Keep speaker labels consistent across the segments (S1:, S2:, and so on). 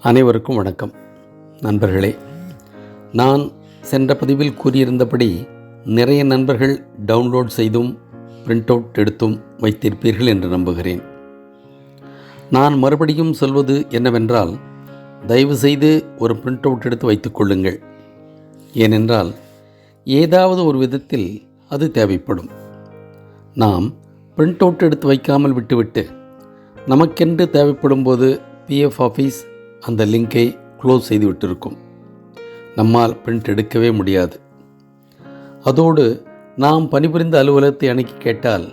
S1: அனைவருக்கும் வணக்கம். நண்பர்களே, நான் சென்ற பதிவில் கூறியிருந்தபடி நிறைய நண்பர்கள் டவுன்லோட் செய்தும் பிரிண்ட் அவுட் எடுத்தும் வைத்திருப்பீர்கள் என்று நம்புகிறேன். நான் மறுபடியும் சொல்வது என்னவென்றால், தயவுசெய்து ஒரு பிரிண்ட் அவுட் எடுத்து வைத்துக்கொள்ளுங்கள். ஏனென்றால் ஏதாவது ஒரு விதத்தில் அது தேவைப்படும். நாம் பிரிண்ட் அவுட் எடுத்து வைக்காமல் விட்டுவிட்டு நமக்கென்று தேவைப்படும் போது பிஎஃப் ஆஃபீஸ் அந்த லிங்கை க்ளோஸ் செய்து விட்டிருக்கும். நம்மால் பிரிண்ட் எடுக்கவே முடியாது. அதோடு நாம் பணிபுரிந்த அலுவலகத்தை அணுகி கேட்டால்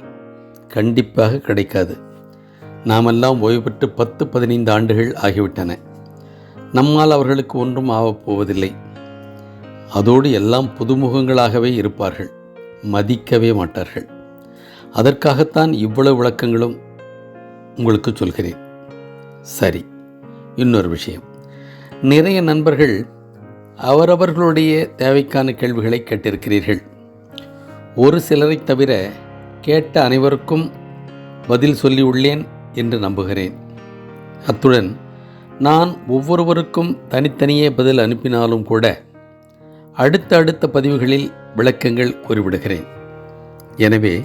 S1: கண்டிப்பாக கிடைக்காது. நாமெல்லாம் ஓய்வு பெற்று 10-15 ஆண்டுகள் ஆகிவிட்டன. நம்மால் அவர்களுக்கு ஒன்றும் ஆகப்போவதில்லை. அதோடு எல்லாம் புதுமுகங்களாகவே இருப்பார்கள், மதிக்கவே மாட்டார்கள். அதற்காகத்தான் இவ்வளவு விளக்கங்களும் உங்களுக்கு சொல்கிறேன். சரி, இன்னொரு விஷயம். நிறைய நண்பர்கள் அவரவர்களுடைய தேவைக்கான கேள்விகளை கேட்டிருக்கிறீர்கள். ஒரு சிலரை தவிர கேட்ட அனைவருக்கும் பதில் சொல்லியுள்ளேன் என்று நம்புகிறேன். அத்துடன் நான் ஒவ்வொருவருக்கும் தனித்தனியே பதில் அனுப்பினாலும் கூட அடுத்த பதிவுகளில் விளக்கங்கள் கூறிவிடுகிறேன். எனவே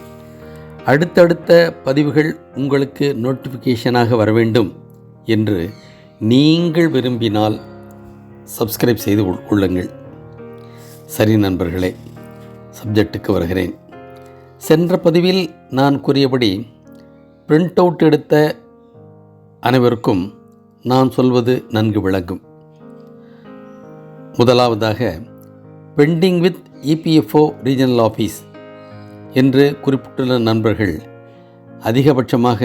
S1: அடுத்தடுத்த பதிவுகள் உங்களுக்கு நோட்டிஃபிகேஷனாக வர வேண்டும் என்று நீங்கள் விரும்பினால் சப்ஸ்கிரைப் செய்து கொள்ளுங்கள். சரி நண்பர்களே, சப்ஜெக்டுக்கு வருகிறேன். சென்ற பதிவில் நான் கூறியபடி பிரிண்ட் அவுட் எடுத்த அனைவருக்கும் நான் சொல்வது நன்கு விளங்கும். முதலாவதாக, bending with EPFO regional office என்று குறிப்பிட்டுள்ள நண்பர்கள் அதிகபட்சமாக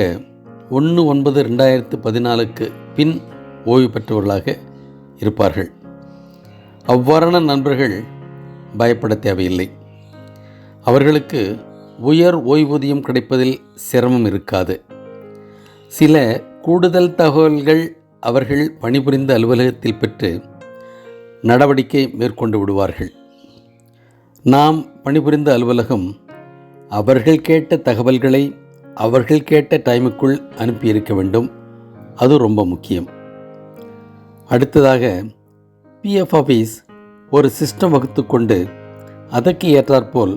S1: 1/9/2014 பின் ஓய்வு பெற்றவர்களாக இருப்பார்கள். அவ்வாறான நண்பர்கள் பயப்பட தேவையில்லை. அவர்களுக்கு உயர் ஓய்வூதியம் கிடைப்பதில் சிரமம் இருக்காது. சில கூடுதல் தகவல்கள் அவர்கள் பணிபுரிந்த அலுவலகத்தில் பெற்று நடவடிக்கை மேற்கொண்டு விடுவார்கள். நாம் பணிபுரிந்த அலுவலகம் அவர்கள் கேட்ட தகவல்களை அவர்கள் கேட்ட டைமுக்குள் அனுப்பியிருக்க வேண்டும். அது ரொம்ப முக்கியம். அடுத்ததாக, பிஎஃப் ஆஃபீஸ் ஒரு சிஸ்டம் வகுத்து கொண்டு அதற்கு ஏற்றாற்போல்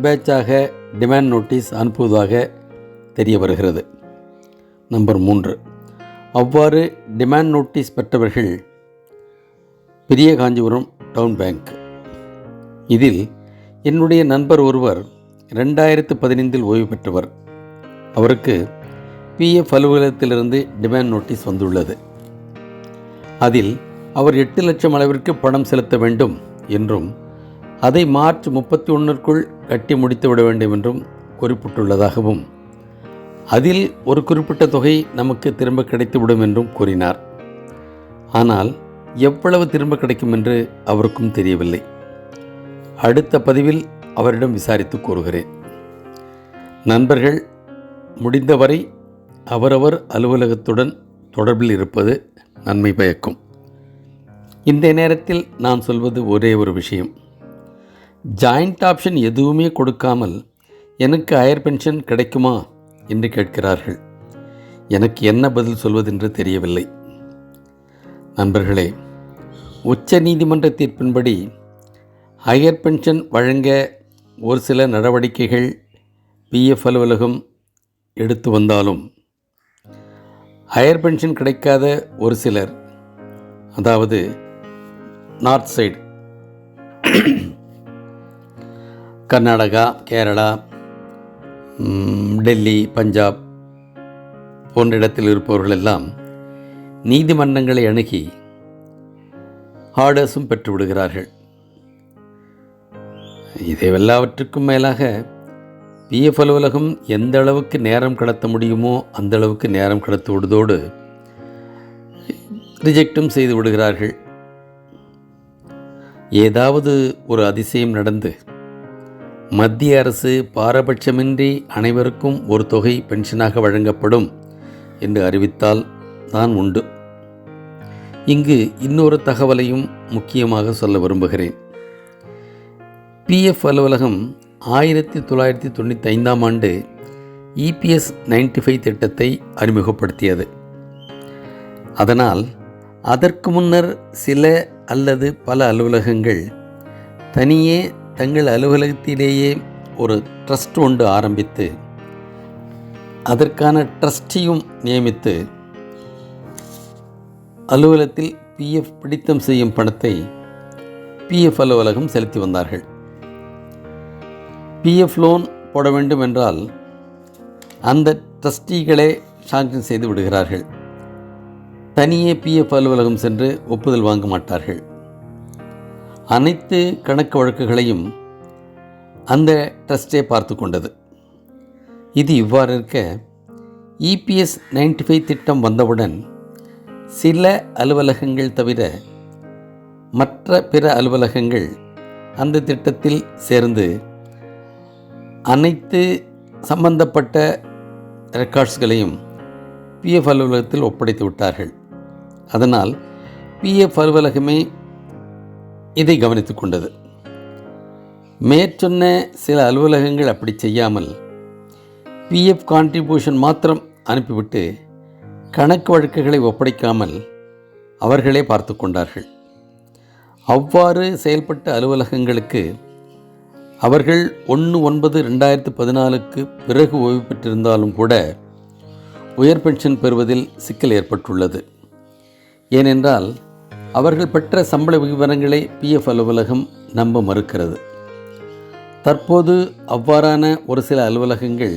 S1: பேட்சாக டிமாண்ட் நோட்டீஸ் அனுப்புவதாக தெரிய வருகிறது. நம்பர் 3, அவ்வாறு டிமாண்ட் நோட்டீஸ் பெற்றவர்கள் பெரிய காஞ்சிபுரம் டவுன் பேங்க். இதில் என்னுடைய நண்பர் ஒருவர் 2015 ஓய்வு பெற்றவர். அவருக்கு பிஎஃப் அலுவலகத்திலிருந்து டிமாண்ட் நோட்டீஸ் வந்துள்ளது. அதில் அவர் 8 லட்சம் அளவிற்கு பணம் செலுத்த வேண்டும் என்றும் அதை மார்ச் 31க்குள் கட்டி முடித்து விட வேண்டும் என்றும் குறிப்பிட்டுள்ளதாகவும், அதில் ஒரு குறிப்பிட்ட தொகை நமக்கு திரும்ப கிடைத்துவிடும் என்றும் கூறினார். ஆனால் எவ்வளவு திரும்ப கிடைக்கும் என்று அவருக்கும் தெரியவில்லை. அடுத்த பதிவில் அவரிடம் விசாரித்து கூறுகிறேன். நண்பர்கள் முடிந்தவரை அவரவர் அலுவலகத்துடன் தொடர்பில் இருப்பது நன்மை பயக்கும். இந்த நேரத்தில் நான் சொல்வது ஒரே ஒரு விஷயம். ஜாயிண்ட் ஆப்ஷன் எதுவுமே கொடுக்காமல் எனக்கு ஹையர் பென்ஷன் கிடைக்குமா என்று கேட்கிறார்கள். எனக்கு என்ன பதில் சொல்வதென்று தெரியவில்லை. நண்பர்களே, உச்ச நீதிமன்ற தீர்ப்பின்படி ஹையர் பென்ஷன் வழங்க ஒரு சில நடவடிக்கைகள் பிஎஃப் அலுவலகம் எடுத்து வந்தாலும் ஹையர் பென்ஷன் கிடைக்காத ஒரு சிலர், அதாவது நார்த் சைடு கர்நாடகா, கேரளா, டெல்லி, பஞ்சாப் போன்ற இடத்தில் இருப்பவர்கள் எல்லாம் நீதிமன்றங்களை அணுகி ஆர்டர்ஸும் பெற்றுவிடுகிறார்கள். இதை எல்லாவற்றுக்கும் மேலாக பிஎஃப் அலுவலகம் எந்த அளவுக்கு நேரம் கடத்த முடியுமோ அந்த அளவுக்கு நேரம் கடத்த விடுவதோடு ரிஜெக்டும் செய்து விடுகிறார்கள். ஏதாவது ஒரு அதிசயம் நடந்து மத்திய அரசு பாரபட்சமின்றி அனைவருக்கும் ஒரு தொகை பென்ஷனாக வழங்கப்படும் என்று அறிவித்தால் தான் உண்டு. இங்கு இன்னொரு தகவலையும் முக்கியமாக சொல்ல விரும்புகிறேன். பிஎஃப் அலுவலகம் 1995 ஆண்டு EPS 95 திட்டத்தை அறிமுகப்படுத்தியது. அதனால் அதற்கு முன்னர் சில அல்லது பல அலுவலகங்கள் தனியே தங்கள் அலுவலகத்திலேயே ஒரு ட்ரஸ்ட் ஒன்று ஆரம்பித்து அதற்கான ட்ரஸ்டியும் நியமித்து அலுவலகத்தில் பிஎஃப் பிடித்தம் செய்யும் பணத்தை பிஎஃப் அலுவலகம் செலுத்தி வந்தார்கள். பிஎஃப் லோன் போட வேண்டும் என்றால் அந்த ட்ரஸ்டிகளே சாங்ஷன் செய்து விடுகிறார்கள். தனியே பிஎஃப் அலுவலகம் சென்று ஒப்புதல் வாங்க மாட்டார்கள். அனைத்து கணக்கு வழக்குகளையும் அந்த ட்ரஸ்டே பார்த்து கொண்டது. இது இவ்வாறு இருக்க இபிஎஸ் 95 திட்டம் வந்தவுடன் சில அலுவலகங்கள் தவிர மற்ற பிற அலுவலகங்கள் அந்த திட்டத்தில் சேர்ந்து அனைத்து சம்பந்தப்பட்ட ரெக்கார்ட்ஸ்களையும் பிஎஃப் அலுவலகத்தில் ஒப்படைத்து விட்டார்கள். அதனால் பிஎஃப் அலுவலகமே இதை கவனித்து கொண்டது. மேற்சொன்ன சில அலுவலகங்கள் அப்படி செய்யாமல் பிஎஃப் கான்ட்ரிபியூஷன் மாத்திரம் அனுப்பிவிட்டு கணக்கு வழக்குகளை ஒப்படைக்காமல் அவர்களே பார்த்து கொண்டார்கள். அவ்வாறு செயல்பட்ட அலுவலகங்களுக்கு அவர்கள் 1/9/2014 பிறகு ஓய்வு பெற்றிருந்தாலும் கூட உயர் பென்ஷன் பெறுவதில் சிக்கல் ஏற்பட்டுள்ளது. ஏனென்றால் அவர்கள் பெற்ற சம்பள விவரங்களை பிஎஃப் அலுவலகம் நம்ப மறுக்கிறது. தற்போது அவ்வாறான ஒரு சில அலுவலகங்கள்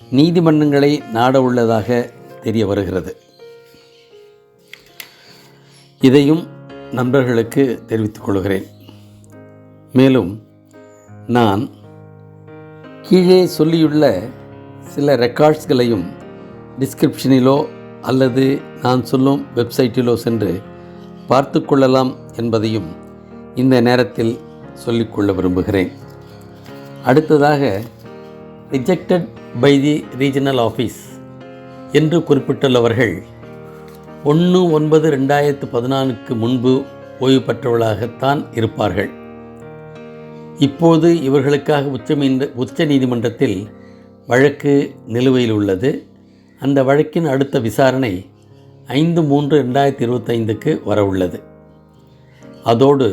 S1: நீதிமன்றங்களை நாட உள்ளதாக தெரிய வருகிறது. இதையும் நண்பர்களுக்கு தெரிவித்துக் கொள்கிறேன். மேலும் நான் கீழே சொல்லியுள்ள சில ரெக்கார்ட்ஸ்களையும் டிஸ்கிரிப்ஷனிலோ அல்லது நான் சொல்லும் வெப்சைட்டிலோ சென்று பார்த்து கொள்ளலாம் என்பதையும் இந்த நேரத்தில் சொல்லிக்கொள்ள விரும்புகிறேன். அடுத்ததாக rejected by the regional office என்று குறிப்பிட்டுள்ளவர்கள் 1/9/2014 முன்பு ஓய்வு பெற்றவர்களாகத்தான் இருப்பார்கள். இப்போது இவர்களுக்காக உச்ச நீதிமன்றத்தில் வழக்கு நிலுவையில் உள்ளது. அந்த வழக்கின் அடுத்த விசாரணை 5/3/2025 வரவுள்ளது. அதோடு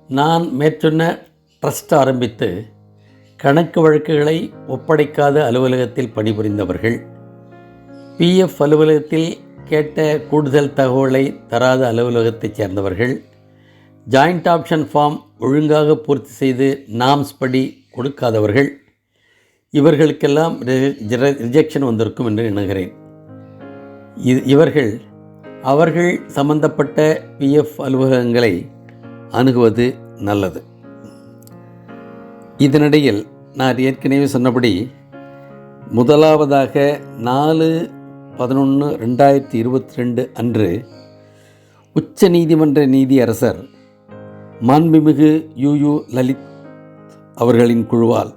S1: நான் மேற்சொன்ன ட்ரஸ்ட் ஆரம்பித்து கணக்கு வழக்குகளை ஒப்படைக்காத அலுவலகத்தில் பணிபுரிந்தவர்கள், பிஎஃப் அலுவலகத்தில் கேட்ட கூடுதல் தகவலை தராத அலுவலகத்தைச் சேர்ந்தவர்கள், ஜாயிண்ட் ஆப்ஷன் ஃபார்ம் ஒழுங்காக பூர்த்தி செய்து நாம்ஸ் படி கொடுக்காதவர்கள், இவர்களுக்கெல்லாம் ரிஜெக்ஷன் வந்திருக்கும் என்று எண்ணுகிறேன். அவர்கள் சம்பந்தப்பட்ட பிஎஃப் அலுவலகங்களை அணுகுவது நல்லது. இதனிடையில் நான் ஏற்கனவே சொன்னபடி முதலாவதாக 4/11/2022 அன்று உச்ச நீதிமன்ற நீதியரசர் மாண்புமிகு யுயு லலித் அவர்களின் குழுவால்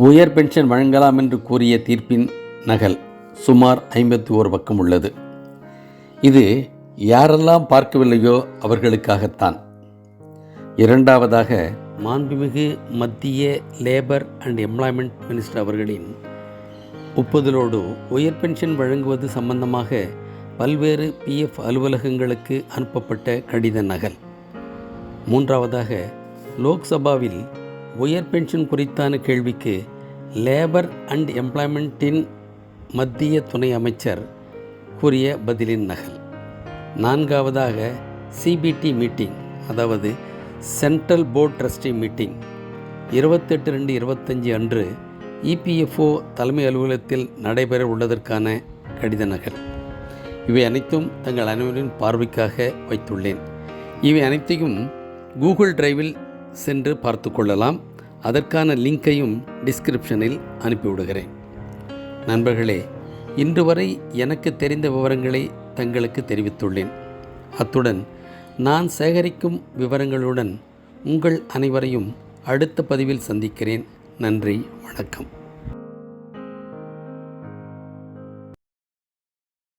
S1: உயர் பென்ஷன் வழங்கலாம் என்று கூறிய தீர்ப்பின் நகல் சுமார் 51 பக்கம் உள்ளது. இது யாரெல்லாம் பார்க்கவில்லையோ அவர்களுக்காகத்தான். இரண்டாவதாக மாண்புமிகு மத்திய லேபர் அண்ட் எம்ப்ளாய்மெண்ட் மினிஸ்டர் அவர்களின் ஒப்புதலோடு உயர் பென்ஷன் வழங்குவது சம்பந்தமாக பல்வேறு பிஎஃப் அலுவலகங்களுக்கு அனுப்பப்பட்ட கடித நகல். மூன்றாவதாக லோக்சபாவில் உயர் பென்ஷன் குறித்தான கேள்விக்கு லேபர் அண்ட் எம்ப்ளாய்மெண்ட்டின் மத்திய துணை அமைச்சர் கூறிய பதிலின் நகல். நான்காவதாக சிபிடி மீட்டிங், அதாவது சென்ட்ரல் போர்ட் ட்ரஸ்டி மீட்டிங் 28/2/25 அன்று இபிஎஃப்ஓ தலைமை அலுவலகத்தில் நடைபெற உள்ளதற்கான கடித நகல். இவை அனைத்தும் தங்கள் அனைவரின் பார்வைக்காக வைத்துள்ளேன். இவை அனைத்தையும் கூகுள் டிரைவில் சென்று பார்த்து கொள்ளலாம். அதற்கான லிங்கையும் டிஸ்கிரிப்ஷனில் அனுப்பிவிடுகிறேன். நண்பர்களே, இன்று வரை எனக்கு தெரிந்த விவரங்களை தங்களுக்கு தெரிவித்துள்ளேன். அத்துடன் நான் சேகரிக்கும் விவரங்களுடன் உங்கள் அனைவரையும் அடுத்த பதிவில் சந்திக்கிறேன். நன்றி, வணக்கம்.